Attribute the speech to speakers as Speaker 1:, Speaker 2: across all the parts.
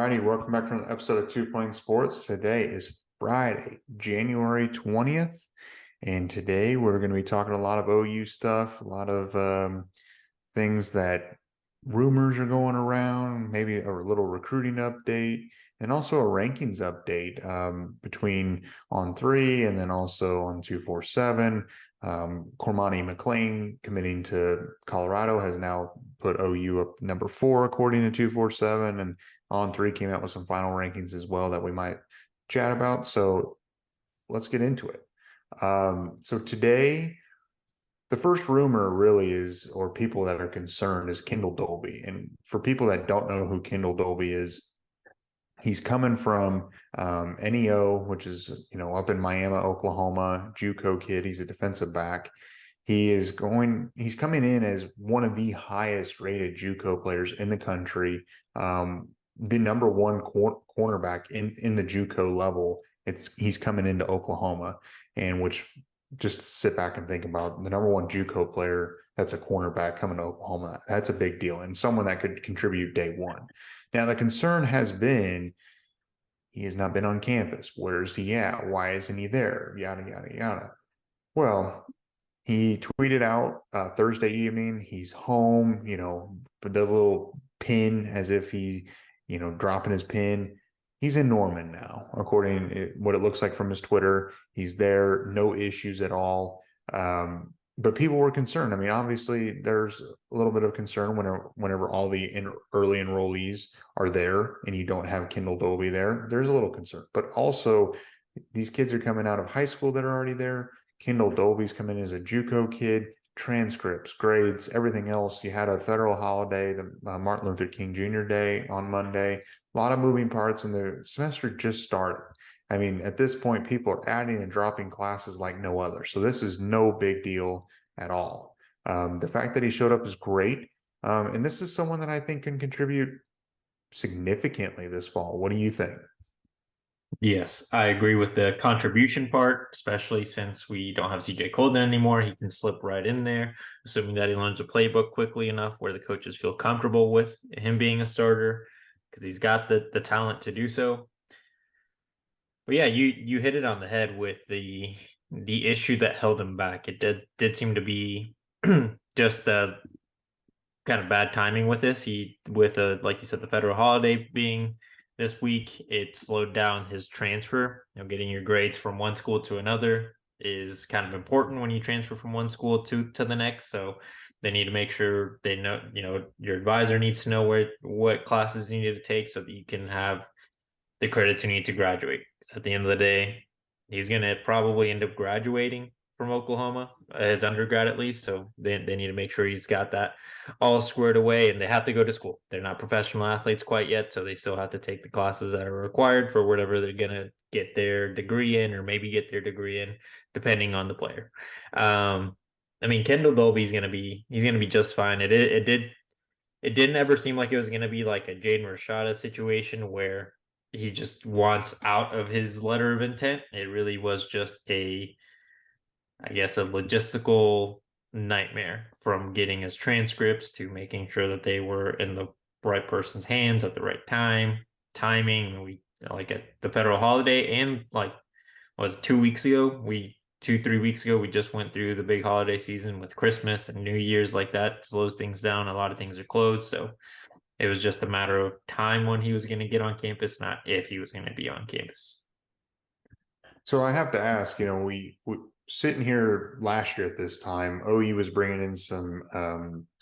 Speaker 1: righty, welcome back to another episode of Two Playing Sports. Today is Friday, January 20th, and today we're going to be talking a lot of OU stuff, a lot of things that rumors are going around, maybe a little recruiting update, and also a rankings update between on 3 and then also on 247. Cormani McLean committing to Colorado has now put OU up number 4 according to 247, and on 3 came out with some final rankings as well that we might chat about. So let's get into it. So today, the first rumor really is, or people that are concerned, is Kendall Dolby. And for people that don't know who Kendall Dolby is, he's coming from NEO, which is, up in Miami, Oklahoma, JUCO kid. He's a defensive back. He's coming in as one of the highest rated JUCO players in the country. The number one cornerback in the JUCO level. He's coming into Oklahoma, and which, just sit back and think about the number one JUCO player that's a cornerback coming to Oklahoma. That's a big deal, and someone that could contribute day one. Now, the concern has been he has not been on campus. Where is he at? Why isn't he there? Yada, yada, yada. Well, he tweeted out Thursday evening, he's home, with the little pin as if he, dropping his pin. He's in Norman now, according to what it looks like from his Twitter. He's there, no issues at all. But people were concerned. I mean, obviously, there's a little bit of concern whenever all the early enrollees are there and you don't have Kendall Dolby there. There's a little concern. But also, these kids are coming out of high school that are already there. Kendall Dolby's coming in as a JUCO kid. Transcripts, grades, everything else. You had a federal holiday, the Martin Luther King Jr. Day on Monday. A lot of moving parts, and the semester just started. I mean, at this point, people are adding and dropping classes like no other. So this is no big deal at all. The fact that he showed up is great. And this is someone that I think can contribute significantly this fall. What do you think?
Speaker 2: Yes, I agree with the contribution part, especially since we don't have CJ Colden anymore. He can slip right in there, assuming that he learns a playbook quickly enough where the coaches feel comfortable with him being a starter, because he's got the talent to do so. But yeah, you hit it on the head with the issue that held him back. It did seem to be just the kind of bad timing with this. Like you said, the federal holiday being this week, it slowed down his transfer. Getting your grades from one school to another is kind of important when you transfer from one school to the next. So they need to make sure they know, your advisor needs to know what classes you need to take so that you can have the credits you need to graduate. At the end of the day, he's going to probably end up graduating from Oklahoma, his undergrad at least. So they need to make sure he's got that all squared away, and they have to go to school. They're not professional athletes quite yet, so they still have to take the classes that are required for whatever they're going to get their degree in, or maybe get their degree in, depending on the player. I mean, Kendall Dolby he's going to be just fine. It didn't ever seem like it was going to be like a Jaden Rashada situation where he just wants out of his letter of intent. It really was just a logistical nightmare, from getting his transcripts to making sure that they were in the right person's hands at the right timing. We, like, at the federal holiday, and like, was 2 weeks ago, 3 weeks ago, we just went through the big holiday season with Christmas and New Year's. Like, that slows things down. A lot of things are closed. So it was just a matter of time when he was going to get on campus, not if he was going to be on campus.
Speaker 1: So I have to ask, we sitting here last year at this time, OU was bringing in some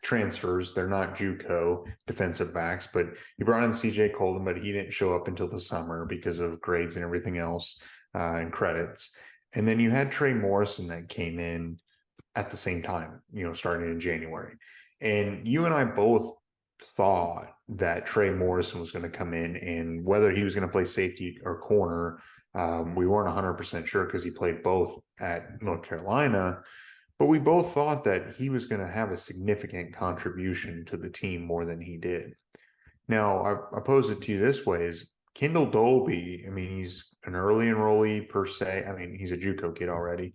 Speaker 1: transfers. They're not JUCO defensive backs, but you brought in CJ Colden, but he didn't show up until the summer because of grades and everything else, and credits. And then you had Trey Morrison that came in at the same time, starting in January. And you and I both thought that Trey Morrison was going to come in, and whether he was going to play safety or corner, we weren't 100% sure because he played both at North Carolina, but we both thought that he was going to have a significant contribution to the team more than he did. Now, I pose it to you this way: is Kendall Dolby, I mean, he's an early enrollee per se. I mean, he's a JUCO kid already,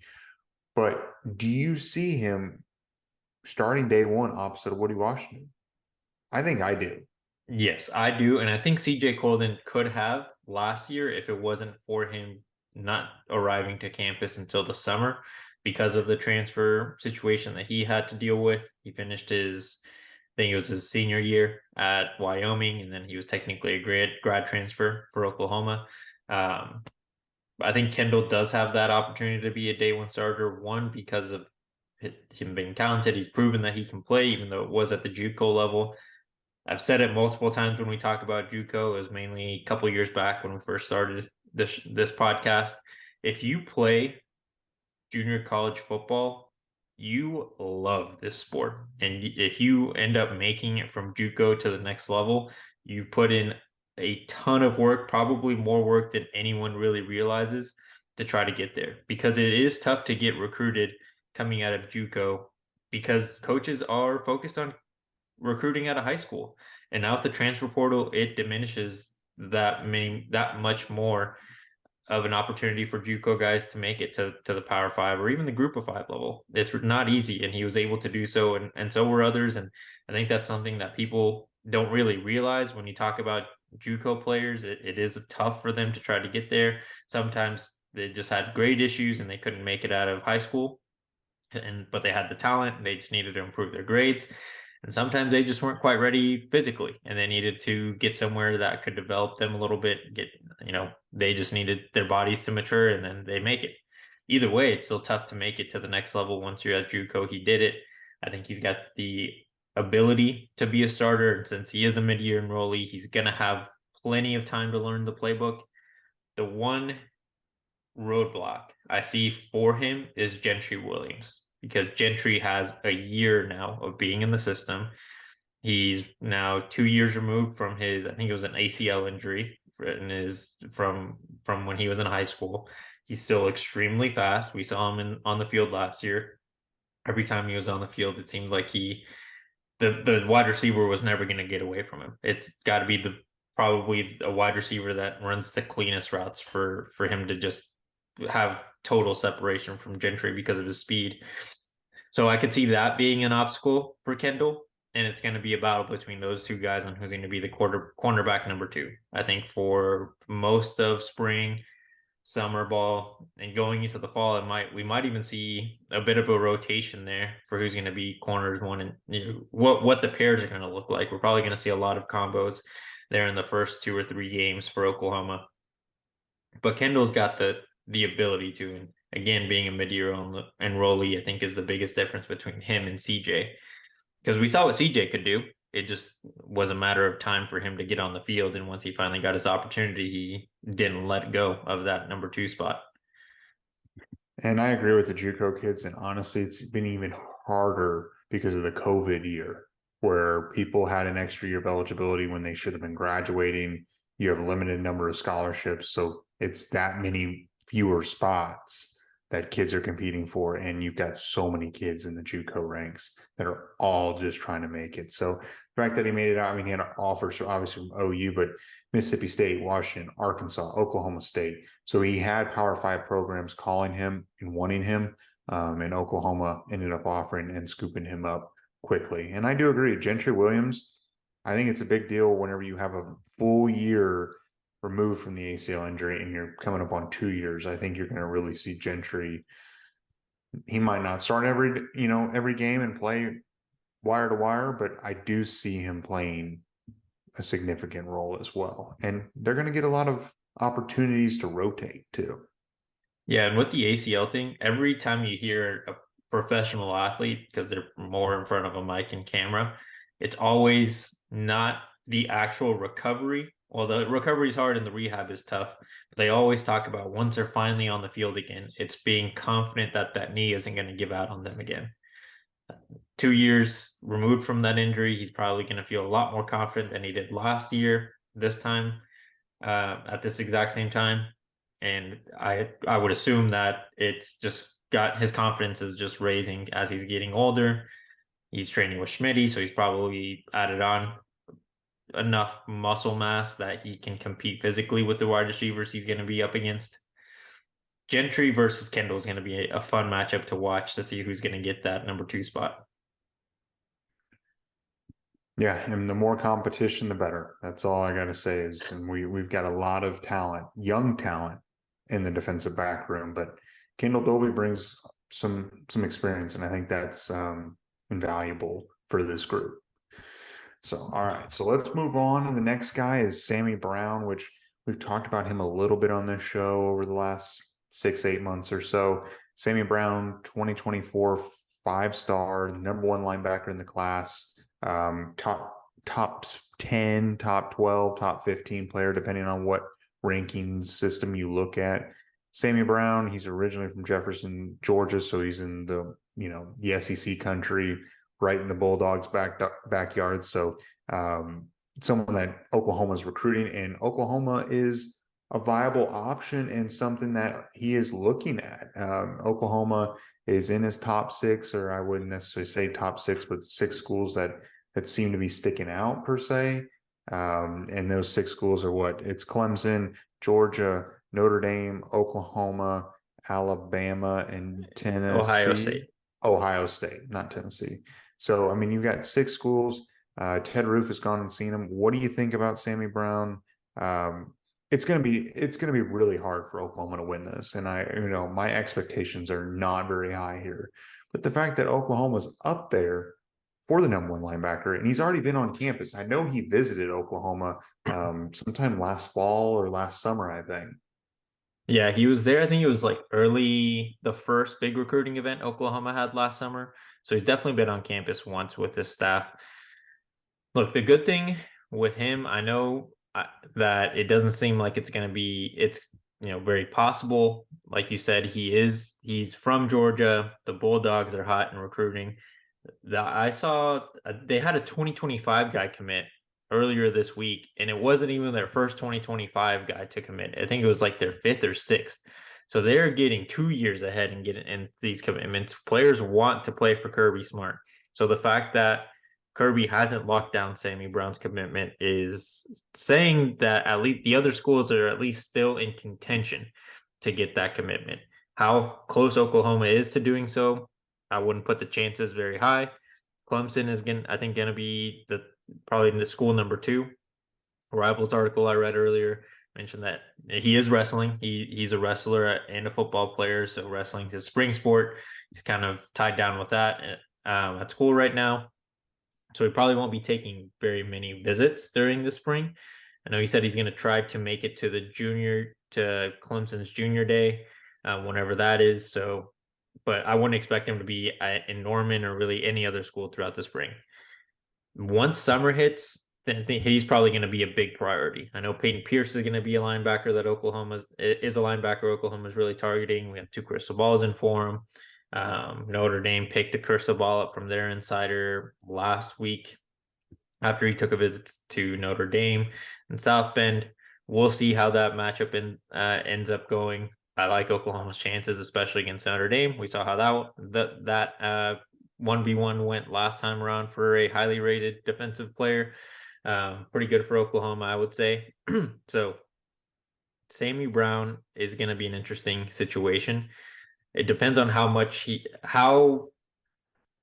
Speaker 1: but do you see him starting day one opposite of Woody Washington? I think I do.
Speaker 2: Yes, I do. And I think CJ Colden could have last year if it wasn't for him not arriving to campus until the summer because of the transfer situation that he had to deal with. He finished I think it was his senior year at Wyoming, and then he was technically a grad transfer for Oklahoma. Um, I think Kendall does have that opportunity to be a day one starter. One, because of him being talented, he's proven that he can play, even though it was at the JUCO level. I've said it multiple times when we talk about JUCO. It was mainly a couple years back when we first started this podcast. If you play junior college football, you love this sport. And if you end up making it from JUCO to the next level, you've put in a ton of work, probably more work than anyone really realizes to try to get there. Because it is tough to get recruited coming out of JUCO because coaches are focused on recruiting out of high school. And now with the transfer portal, it diminishes that much more of an opportunity for JUCO guys to make it to the Power Five or even the Group of Five level. It's not easy, and he was able to do so, and so were others. And I think that's something that people don't really realize when you talk about JUCO players. It is tough for them to try to get there. Sometimes they just had grade issues and they couldn't make it out of high school, but they had the talent. They just needed to improve their grades. And sometimes they just weren't quite ready physically and they needed to get somewhere that could develop them a little bit, they just needed their bodies to mature and then they make it. Either way, it's still tough to make it to the next level once you're at JUCO. He did it. I think he's got the ability to be a starter. And since he is a mid-year enrollee, he's going to have plenty of time to learn the playbook. The one roadblock I see for him is Gentry Williams because Gentry has a year now of being in the system. He's now 2 years removed from I think it was an ACL injury and is from when he was in high school. He's still extremely fast. We saw him on the field last year. Every time he was on the field, it seemed like the wide receiver was never going to get away from him. It's got to be probably a wide receiver that runs the cleanest routes for him to just have total separation from Gentry because of his speed. So I could see that being an obstacle for Kendall. And it's going to be a battle between those two guys on who's going to be the cornerback number two. I think for most of spring, summer ball, and going into the fall, we might even see a bit of a rotation there for who's going to be corners one and what the pairs are going to look like. We're probably going to see a lot of combos there in the first 2 or 3 games for Oklahoma. But Kendall's got the ability to, and again, being a mid-year enrollee, I think is the biggest difference between him and CJ. Because we saw what CJ could do. It just was a matter of time for him to get on the field. And once he finally got his opportunity, he didn't let go of that number 2 spot.
Speaker 1: And I agree with the JUCO kids. And honestly, it's been even harder because of the COVID year, where people had an extra year of eligibility when they should have been graduating. You have a limited number of scholarships. So it's that many fewer spots that kids are competing for. And you've got so many kids in the JUCO ranks that are all just trying to make it. So the fact that he made it out, I mean, he had offers obviously from OU, but Mississippi State, Washington, Arkansas, Oklahoma State. So he had Power Five programs calling him and wanting him. And Oklahoma ended up offering and scooping him up quickly. And I do agree, Gentry Williams, I think it's a big deal whenever you have a full year removed from the ACL injury and you're coming up on 2 years. I think you're going to really see Gentry. He might not start every game and play wire to wire, but I do see him playing a significant role as well. And they're going to get a lot of opportunities to rotate too.
Speaker 2: Yeah, and with the ACL thing, every time you hear a professional athlete, because they're more in front of a mic and camera, it's always not the actual recovery. Well, the recovery is hard and the rehab is tough. But they always talk about once they're finally on the field again, it's being confident that that knee isn't going to give out on them again. 2 years removed from that injury, he's probably going to feel a lot more confident than he did last year, this time, at this exact same time. And I would assume that it's just got his confidence is just raising as he's getting older. He's training with Schmitty, so he's probably added on enough muscle mass that he can compete physically with the wide receivers he's going to be up against. Gentry versus Kendall is going to be a fun matchup to watch to see who's going to get that number 2 spot.
Speaker 1: Yeah, and the more competition, the better. That's all I got to say is, and we've got a lot of talent, young talent in the defensive back room, but Kendall Dolby brings some experience, and I think that's invaluable for this group. So, all right, so let's move on. And the next guy is Sammy Brown, which we've talked about him a little bit on this show over the last 6, 8 months or so. Sammy Brown, 2024 5-star, number one linebacker in the class, top 10, top 12, top 15 player, depending on what rankings system you look at. Sammy Brown, he's originally from Jefferson, Georgia, so he's in the SEC country, right in the Bulldogs' backyard. So someone that Oklahoma is recruiting, and Oklahoma is a viable option and something that he is looking at. Oklahoma is in his top six, or I wouldn't necessarily say top six, but six schools that seem to be sticking out per se. And those six schools are what? It's Clemson, Georgia, Notre Dame, Oklahoma, Alabama, and
Speaker 2: Ohio
Speaker 1: Tennessee.
Speaker 2: State.
Speaker 1: Ohio State, not Tennessee. So, I mean, you've got six schools. Ted Roof has gone and seen him. What do you think about Sammy Brown? Um, it's gonna be really hard for Oklahoma to win this, and my expectations are not very high here. But the fact that Oklahoma's up there for the number one linebacker, and he's already been on campus. I know he visited Oklahoma sometime last fall or last summer, I think.
Speaker 2: Yeah, he was there. I think it was like early, the first big recruiting event Oklahoma had last summer. So he's definitely been on campus once with his staff. Look, the good thing with him, I know that it doesn't seem like it's very possible. Like you said, he's from Georgia. The Bulldogs are hot in recruiting. I saw they had a 2025 guy commit earlier this week, and it wasn't even their first 2025 guy to commit. I think it was like their fifth or sixth. So they're getting 2 years ahead and getting in these commitments. Players want to play for Kirby Smart. So the fact that Kirby hasn't locked down Sammy Brown's commitment is saying that at least the other schools are at least still in contention to get that commitment. How close Oklahoma is to doing so, I wouldn't put the chances very high. Clemson is I think, going to be probably in the school number two. Rivals article I read earlier mentioned that he is wrestling. He's a wrestler and a football player, so wrestling is his spring sport. He's kind of tied down with that at school right now. So he probably won't be taking very many visits during the spring. I know he said he's going to try to make it to Clemson's junior day, whenever that is. So, but I wouldn't expect him to be in Norman or really any other school throughout the spring. Once summer hits, then he's probably going to be a big priority. I know Peyton Pierce is going to be a linebacker that Oklahoma is a linebacker Oklahoma is really targeting. We have two crystal balls in for him. Notre Dame picked a crystal ball up from their insider last week after he took a visit to Notre Dame and South Bend. We'll see how that matchup ends up going. I like Oklahoma's chances, especially against Notre Dame. We saw how that 1v1 went last time around for a highly rated defensive player. Pretty good for Oklahoma, I would say. So Sammy Brown is going to be an interesting situation. It depends on how much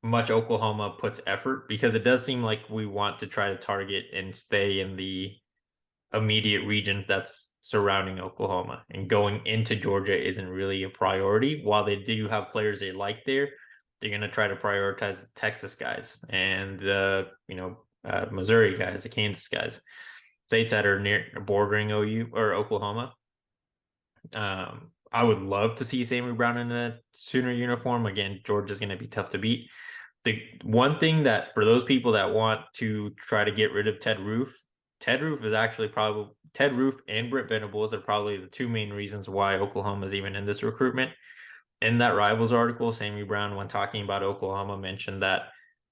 Speaker 2: Oklahoma puts effort, because it does seem like we want to try to target and stay in the immediate region that's surrounding Oklahoma, and going into Georgia isn't really a priority. While they do have players they like there, they're going to try to prioritize the Texas guys and the Missouri guys, the Kansas guys, states that are near bordering OU or Oklahoma. I would love to see Sammy Brown in a Sooner uniform. Again, Georgia's going to be tough to beat. The one thing that for those people that want to try to get rid of Ted Roof and Britt Venables are probably the two main reasons why Oklahoma is even in this recruitment. In that Rivals article, Sammy Brown, when talking about Oklahoma, mentioned that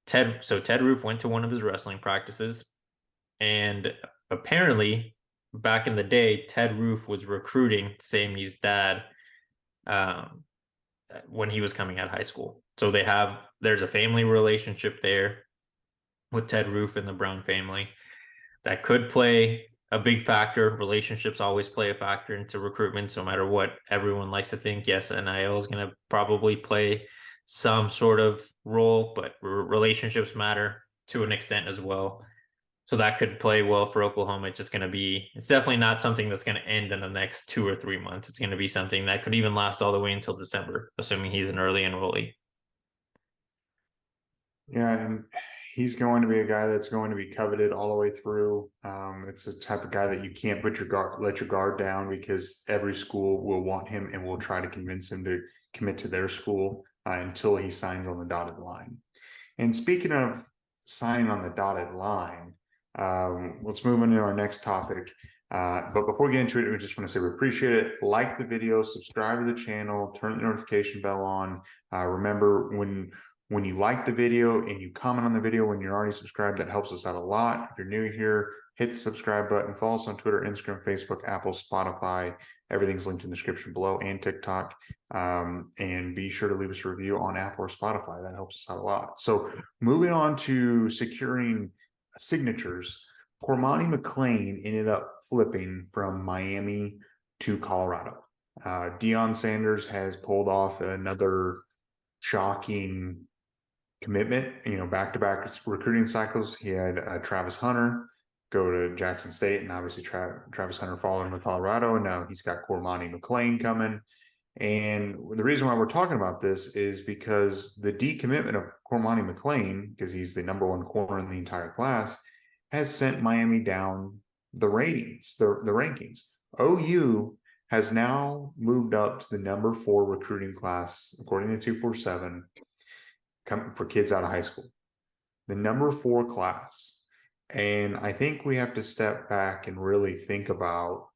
Speaker 2: Ted Roof went to one of his wrestling practices, and apparently back in the day, Ted Roof was recruiting Sammy's dad when he was coming out of high school. So there's a family relationship there with Ted Roof and the Brown family that could play a big factor. Relationships always play a factor into recruitment, no matter what everyone likes to think. Yes, NIL is going to probably play some sort of role, but relationships matter to an extent as well. So that could play well for Oklahoma. It's definitely not something that's going to end in the next 2 or 3 months. It's going to be something that could even last all the way until December, assuming he's an early enrollee.
Speaker 1: Yeah, and he's going to be a guy that's going to be coveted all the way through. It's a type of guy that you can't let your guard down, because every school will want him and will try to convince him to commit to their school until he signs on the dotted line. And speaking of signing on the dotted line, let's move on to our next topic. But before we get into it, we just want to say we appreciate it. Like the video, subscribe to the channel, turn the notification bell on. Remember, when you like the video and you comment on the video when you're already subscribed, that helps us out a lot. If you're new here, hit the subscribe button. Follow us on Twitter, Instagram, Facebook, Apple, Spotify. Everything's linked in the description below, and TikTok. And be sure to leave us a review on Apple or Spotify. That helps us out a lot. So moving on to securing signatures, Cormani McClain ended up flipping from Miami to Colorado. Deion Sanders has pulled off another shocking commitment. Back-to-back recruiting cycles. He had Travis Hunter go to Jackson State, and obviously Travis Hunter followed him to Colorado, and now he's got Cormani McClain coming. And the reason why we're talking about this is because the decommitment of Cormani McClain, because he's the #1 corner in the entire class, has sent Miami down the ratings, the rankings. OU has now moved up to the #4 recruiting class, according to 247, for kids out of high school. The #4 class. And I think we have to step back and really think about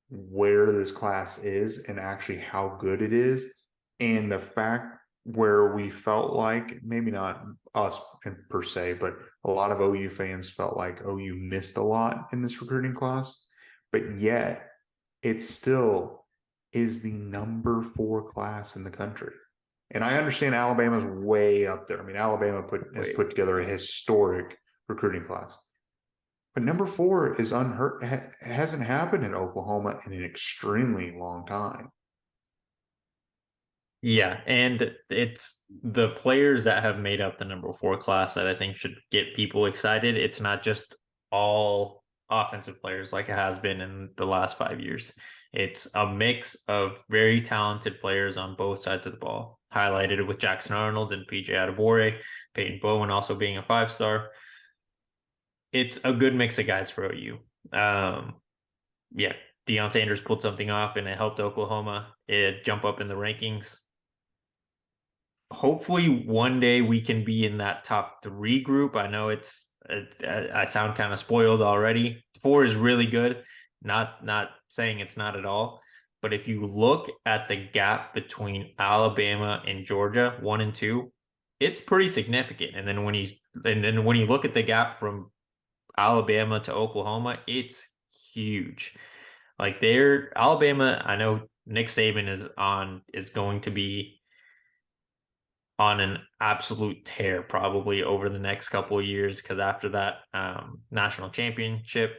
Speaker 1: where this class is and actually how good it is. And the fact where we felt like, maybe not us per se, but a lot of OU fans felt like OU missed a lot in this recruiting class, but yet it still is the #4 class in the country. And I understand Alabama's way up there. I mean, Alabama has put together a historic recruiting class. But #4 is unheard. It hasn't happened in Oklahoma in an extremely long time.
Speaker 2: Yeah, and it's the players that have made up the #4 class that I think should get people excited. It's not just all offensive players like it has been in the last 5 years. It's a mix of very talented players on both sides of the ball, highlighted with Jackson Arnold and PJ Adebawore, Peyton Bowen also being a 5-star. It's a good mix of guys for OU. Yeah, Deion Sanders pulled something off, and it helped Oklahoma jump up in the rankings. Hopefully one day we can be in that top 3 group. I know I sound kind of spoiled already. 4 is really good. Not saying it's not at all. But if you look at the gap between Alabama and Georgia, 1 and 2, it's pretty significant. And then when you look at the gap from Alabama to Oklahoma, it's huge. Like Alabama, I know Nick Saban is going to be on an absolute tear probably over the next couple of years, because after that national championship,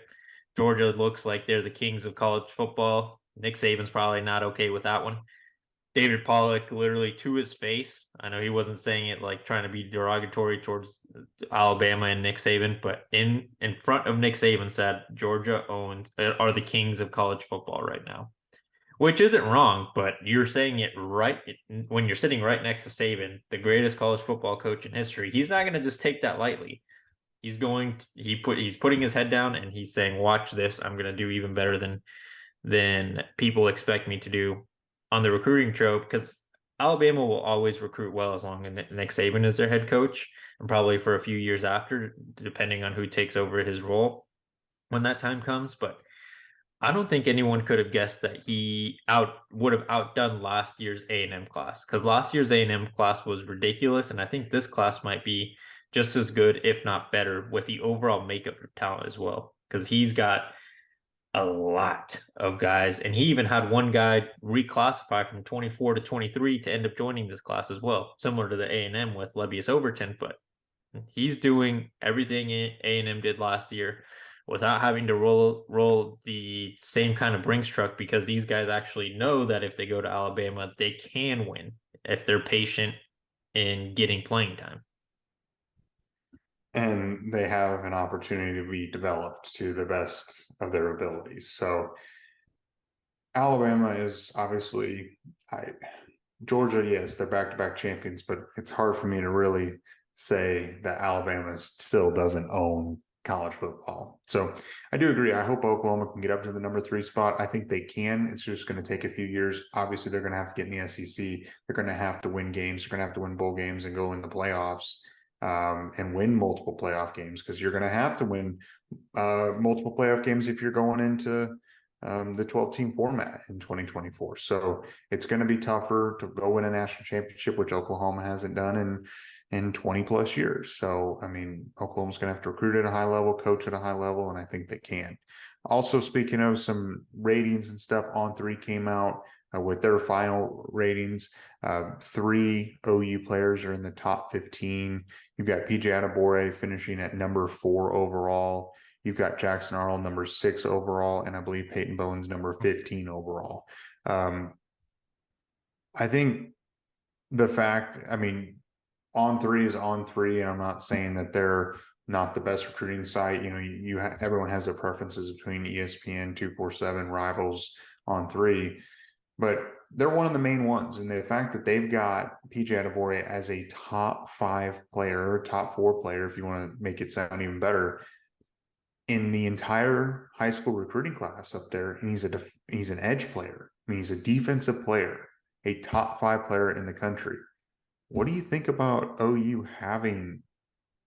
Speaker 2: Georgia looks like they're the kings of college football. Nick Saban's probably not okay with that one. David Pollock, literally to his face, I know he wasn't saying it like trying to be derogatory towards Alabama and Nick Saban, but in front of Nick Saban said Georgia are the kings of college football right now. Which isn't wrong, but you're saying it right when you're sitting right next to Saban, the greatest college football coach in history. He's not going to just take that lightly. He's putting his head down and he's saying, "Watch this. I'm going to do even better than people expect me to do on the recruiting trail." Because Alabama will always recruit well as long as Nick Saban is their head coach, and probably for a few years after, depending on who takes over his role when that time comes. But I don't think anyone could have guessed that he would have outdone last year's A&M class, because last year's A&M class was ridiculous, and I think this class might be just as good, if not better, with the overall makeup of talent as well, because he's got a lot of guys, and he even had one guy reclassify from 24 to 23 to end up joining this class as well, similar to the A&M with Lebby Overton, but he's doing everything A&M did last year without having to roll the same kind of Brinks truck, because these guys actually know that if they go to Alabama, they can win if they're patient in getting playing time.
Speaker 1: and they have an opportunity to be developed to the best of their abilities. So Alabama is obviously, Georgia, yes, they're back-to-back champions, but it's hard for me to really say that Alabama still doesn't own college football. So I do agree. I hope Oklahoma can get up to the number 3 spot. I think they can. It's just going to take a few years. Obviously, they're going to have to get in the SEC. They're going to have to win games. They're going to have to win bowl games and go in the playoffs, and win multiple playoff games, because you're going to have to win multiple playoff games if you're going into the 12-team format in 2024. So it's going to be tougher to go win a national championship, which Oklahoma hasn't done in 20 plus years. So, I mean, Oklahoma's going to have to recruit at a high level, coach at a high level, and I think they can. Also, speaking of some ratings and stuff, On3 came out with their final ratings. 3 OU players are in the top 15. You've got PJ Adebawore finishing at number 4 overall. You've got Jackson Arnold number 6 overall, and I believe Peyton Bowen's number 15 overall. I think the fact, I mean, On3 is On3, and I'm not saying that they're not the best recruiting site. You know, everyone has their preferences between ESPN, 247, Rivals, On3, but they're one of the main ones. And the fact that they've got PJ Adebawore as a top 5 player, or top 4 player, if you want to make it sound even better, in the entire high school recruiting class up there, and he's an edge player. I mean, he's a defensive player, a top 5 player in the country. What do you think about OU having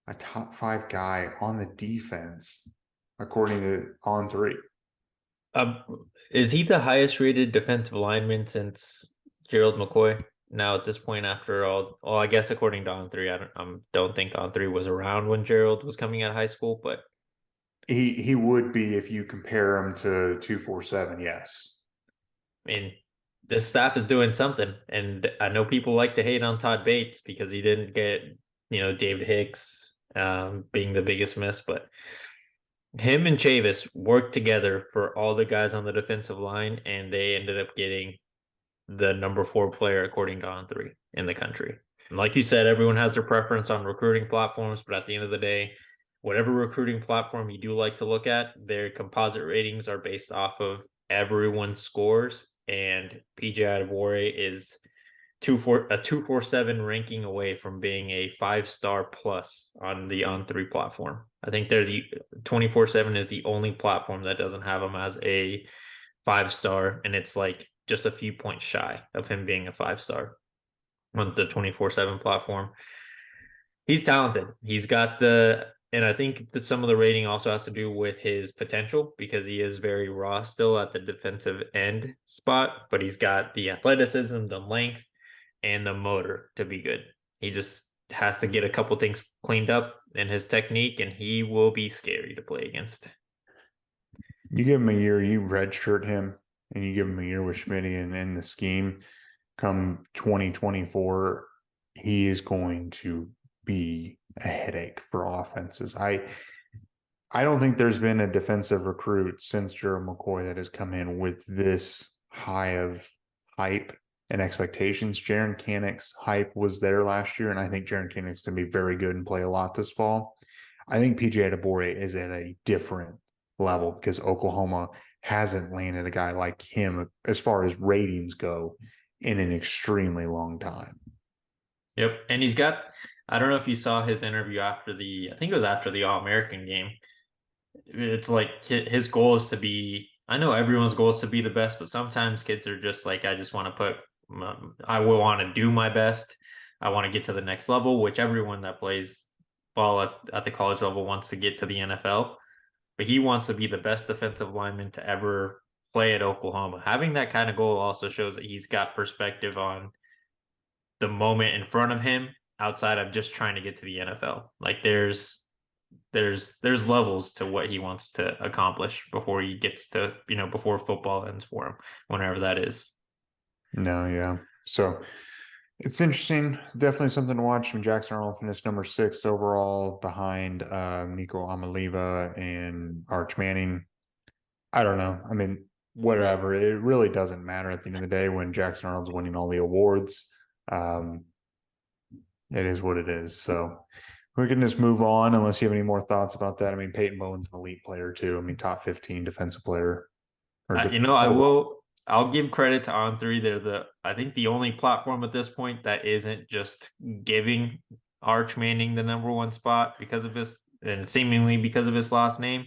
Speaker 1: a top 5 guy on the defense, according to On3?
Speaker 2: Is he the highest rated defensive lineman since Gerald McCoy? Now at this point, after all, well, I guess according to On3, I don't think On3 was around when Gerald was coming out of high school, but
Speaker 1: He would be if you compare him to 247, yes.
Speaker 2: I mean, this staff is doing something, and I know people like to hate on Todd Bates because he didn't get, David Hicks being the biggest miss, but him and Chavis worked together for all the guys on the defensive line, and they ended up getting the number 4 player according to On3 in the country. And like you said, everyone has their preference on recruiting platforms, but at the end of the day, whatever recruiting platform you do like to look at, their composite ratings are based off of everyone's scores, and PJ Adebawore is 247 ranking away from being a 5-star plus on the On3 platform. I think they're the 24/7 is the only platform that doesn't have him as a 5-star, and it's like just a few points shy of him being a 5-star on the 24/7 platform. He's talented. He's got and I think that some of the rating also has to do with his potential, because he is very raw still at the defensive end spot, but he's got the athleticism, the length, and the motor to be good. He just has to get a couple things cleaned up in his technique, and he will be scary to play against.
Speaker 1: You give him a year, you redshirt him, and you give him a year with Schmitty and in the scheme, come 2024, he is going to be a headache for offenses. I don't think there's been a defensive recruit since Gerald McCoy that has come in with this high of hype and expectations. Jaron Canick's hype was there last year, and I think Jaron Canick's going to be very good and play a lot this fall. I think PJ Adebawore is at a different level because Oklahoma hasn't landed a guy like him as far as ratings go in an extremely long time.
Speaker 2: Yep. And I don't know if you saw his interview I think it was after the All-American game. It's like his goal is to be, I know everyone's goal is to be the best, but sometimes kids are just like, I just want to I will want to do my best. I want to get to the next level, which everyone that plays ball at the college level wants to get to the NFL. But he wants to be the best defensive lineman to ever play at Oklahoma. Having that kind of goal also shows that he's got perspective on the moment in front of him outside of just trying to get to the NFL. Like there's levels to what he wants to accomplish before he gets to, before football ends for him, whenever that is.
Speaker 1: No, yeah. So it's interesting. Definitely something to watch. When Jackson Arnold finished number 6 overall behind Nico Amaliva and Arch Manning. I don't know. I mean, whatever. It really doesn't matter at the end of the day when Jackson Arnold's winning all the awards. It is what it is. So We can just move on unless you have any more thoughts about that. I mean, Peyton Bowen's an elite player too. I mean, top 15 defensive player or
Speaker 2: I
Speaker 1: overall.
Speaker 2: will. I'll give credit to On3. They're I think the only platform at this point that isn't just giving Arch Manning the number one spot because of his, and seemingly because of his last name.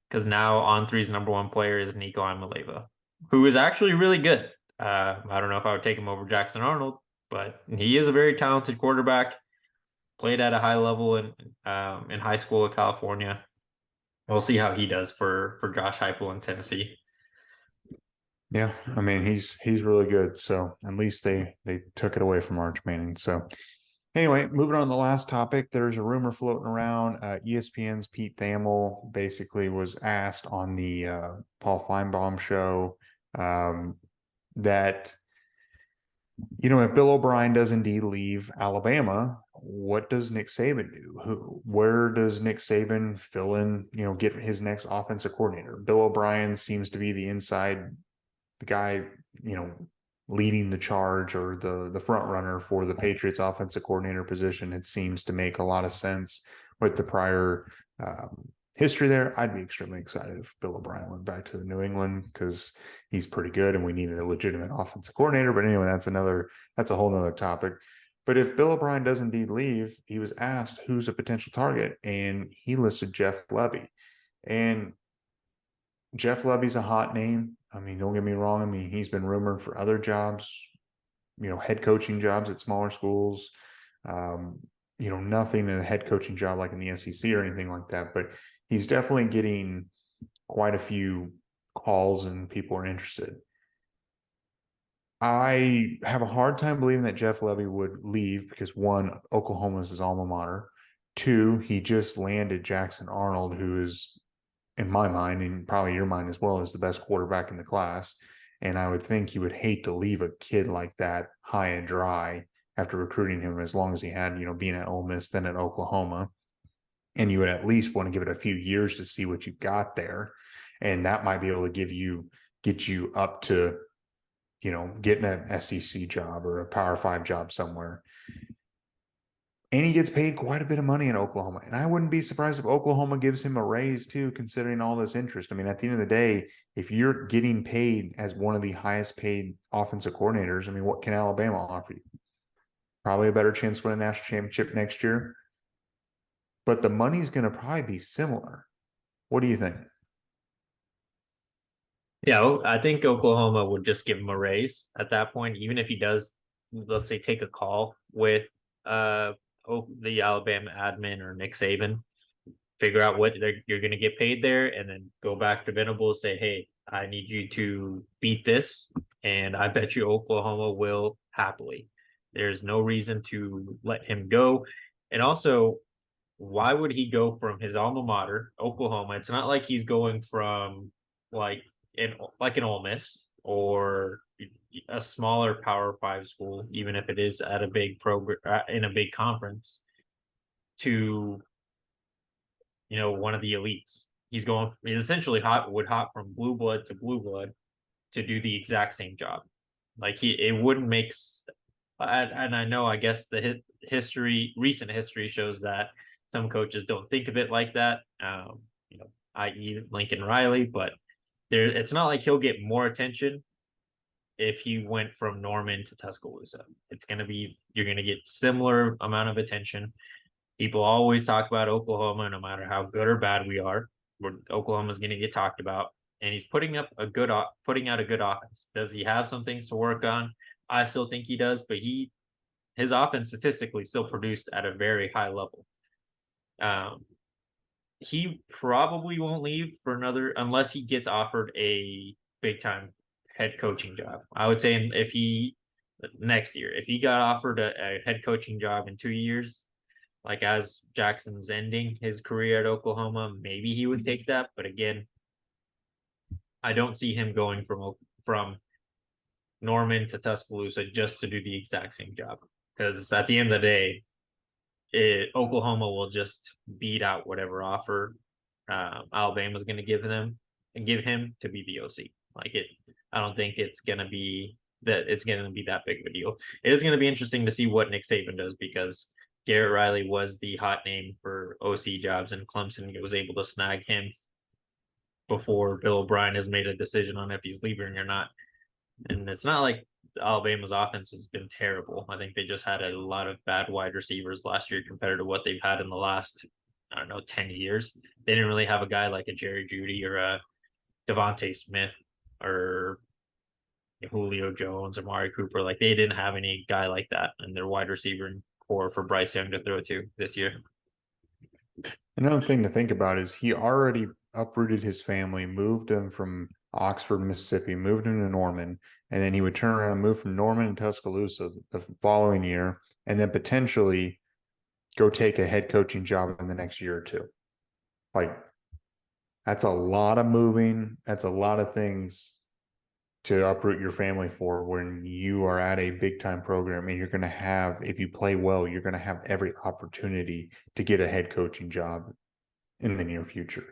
Speaker 2: Because now On3's number one player is Nico Imaleva, who is actually really good. I don't know if I would take him over Jackson Arnold, but he is a very talented quarterback. Played at a high level in high school in California. We'll see how he does for Josh Heupel in Tennessee.
Speaker 1: Yeah, I mean he's really good. So at least they took it away from Arch Manning. So anyway, moving on to the last topic, there's a rumor floating around. ESPN's Pete Thamel basically was asked on the Paul Feinbaum show that if Bill O'Brien does indeed leave Alabama, what does Nick Saban do? Where does Nick Saban fill in? Get his next offensive coordinator. Bill O'Brien seems to be the guy, leading the charge or the front runner for the Patriots offensive coordinator position. It seems to make a lot of sense with the prior history there. I'd be extremely excited if Bill O'Brien went back to the New England because he's pretty good and we needed a legitimate offensive coordinator. But anyway, that's a whole nother topic. But if Bill O'Brien does indeed leave, he was asked who's a potential target, and he listed Jeff Lebby. And Jeff Lebby's a hot name. I mean, don't get me wrong. I mean, he's been rumored for other jobs, head coaching jobs at smaller schools. Nothing in a head coaching job like in the SEC or anything like that. But he's definitely getting quite a few calls and people are interested. I have a hard time believing that Jeff Lebby would leave because one, Oklahoma is his alma mater. Two, he just landed Jackson Arnold, who is, in my mind, and probably your mind as well, is the best quarterback in the class. And I would think you would hate to leave a kid like that high and dry after recruiting him as long as he had, being at Ole Miss, then at Oklahoma. And you would at least want to give it a few years to see what you got there. And that might be able to get you up to, getting an SEC job or a Power Five job somewhere. And he gets paid quite a bit of money in Oklahoma. And I wouldn't be surprised if Oklahoma gives him a raise too, considering all this interest. I mean, at the end of the day, if you're getting paid as one of the highest paid offensive coordinators, I mean, what can Alabama offer you? Probably a better chance to win a national championship next year. But the money's going to probably be similar. What do you think?
Speaker 2: Yeah, I think Oklahoma would just give him a raise at that point, even if he does, let's say, take a call with the Alabama admin or Nick Saban, figure out what you're going to get paid there, and then go back to Venables, say, "Hey, I need you to beat this," and I bet you Oklahoma will happily. There's no reason to let him go, and also, why would he go from his alma mater, Oklahoma? It's not like he's going from like in like an Ole Miss or a smaller Power Five school, even if it is at a big program in a big conference, to one of the elites. He's essentially would hop from blue blood to blue blood to do the exact same job. Like it wouldn't make. And I know, I guess the recent history shows that some coaches don't think of it like that. I.e. Lincoln Riley, but it's not like he'll get more attention if he went from Norman to Tuscaloosa. You're going to get similar amount of attention. People always talk about Oklahoma, no matter how good or bad we are. Oklahoma's going to get talked about, and he's putting out a good offense. Does he have some things to work on? I still think he does, but his offense statistically still produced at a very high level. He probably won't leave for another unless he gets offered a big time head coaching job. I would say if he got offered a head coaching job in 2 years, like as Jackson's ending his career at Oklahoma, maybe he would take that. But again, I don't see him going from Norman to Tuscaloosa just to do the exact same job, because at the end of the day, Oklahoma will just beat out whatever offer Alabama's going to give him to be the OC. I don't think it's going to be that big of a deal. It is going to be interesting to see what Nick Saban does, because Garrett Riley was the hot name for OC jobs, and Clemson was able to snag him before Bill O'Brien has made a decision on if he's leaving or not. And it's not like Alabama's offense has been terrible. I think they just had a lot of bad wide receivers last year compared to what they've had in the last, I don't know, 10 years. They didn't really have a guy like a Jerry Jeudy or a Devontae Smith or Julio Jones, Amari Cooper. Like, they didn't have any guy like that in their wide receiver core for Bryce Young to throw to this year.
Speaker 1: Another thing to think about is he already uprooted his family, moved him from Oxford, Mississippi, moved him to Norman, and then he would turn around and move from Norman to Tuscaloosa the following year, and then potentially go take a head coaching job in the next year or two. Like, that's a lot of moving. That's a lot of things to uproot your family for when you are at a big time program, and you're going to have, if you play well, you're going to have every opportunity to get a head coaching job in the near future.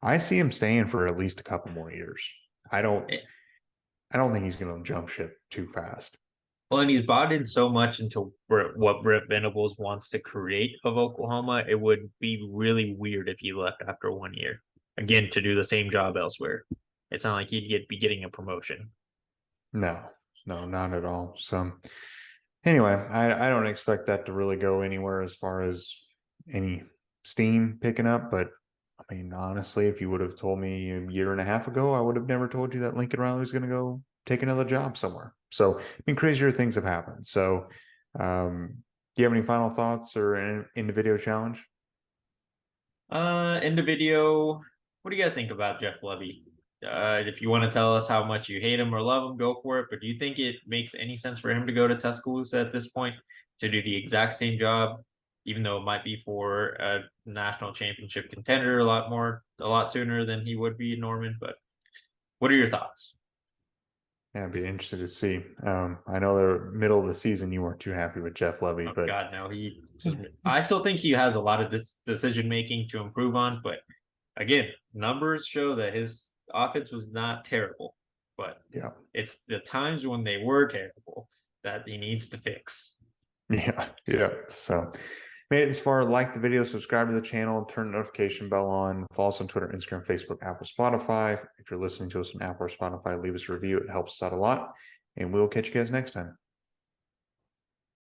Speaker 1: I see him staying for at least a couple more years. I don't think he's going to jump ship too fast.
Speaker 2: Well, and he's bought in so much into what Brett Venables wants to create of Oklahoma. It would be really weird if he left after 1 year, again, to do the same job elsewhere. It's not like he'd be getting a promotion.
Speaker 1: No, not at all. So anyway, I don't expect that to really go anywhere as far as any steam picking up. But I mean, honestly, if you would have told me a year and a half ago, I would have never told you that Lincoln Riley was going to go take another job somewhere. So I mean, crazier things have happened. So do you have any final thoughts or in the video challenge?
Speaker 2: In the video, what do you guys think about Jeff Lebby? If you want to tell us how much you hate him or love him, go for it. But do you think it makes any sense for him to go to Tuscaloosa at this point to do the exact same job, even though it might be for a national championship contender a lot sooner than he would be in Norman? But what are your thoughts?
Speaker 1: Yeah, I'd be interested to see. I know the middle of the season you weren't too happy with Jeff Lebby,
Speaker 2: Oh
Speaker 1: but
Speaker 2: God, no. I still think he has a lot of decision making to improve on, but again, numbers show that his offense was not terrible, but
Speaker 1: yeah,
Speaker 2: it's the times when they were terrible that he needs to fix.
Speaker 1: yeah. So made it this far. Like the video, subscribe to the channel, turn the notification bell on, follow us on Twitter, Instagram, Facebook, Apple, Spotify. If you're listening to us on Apple or Spotify, leave us a review. It helps us out a lot. And we'll catch you guys next time.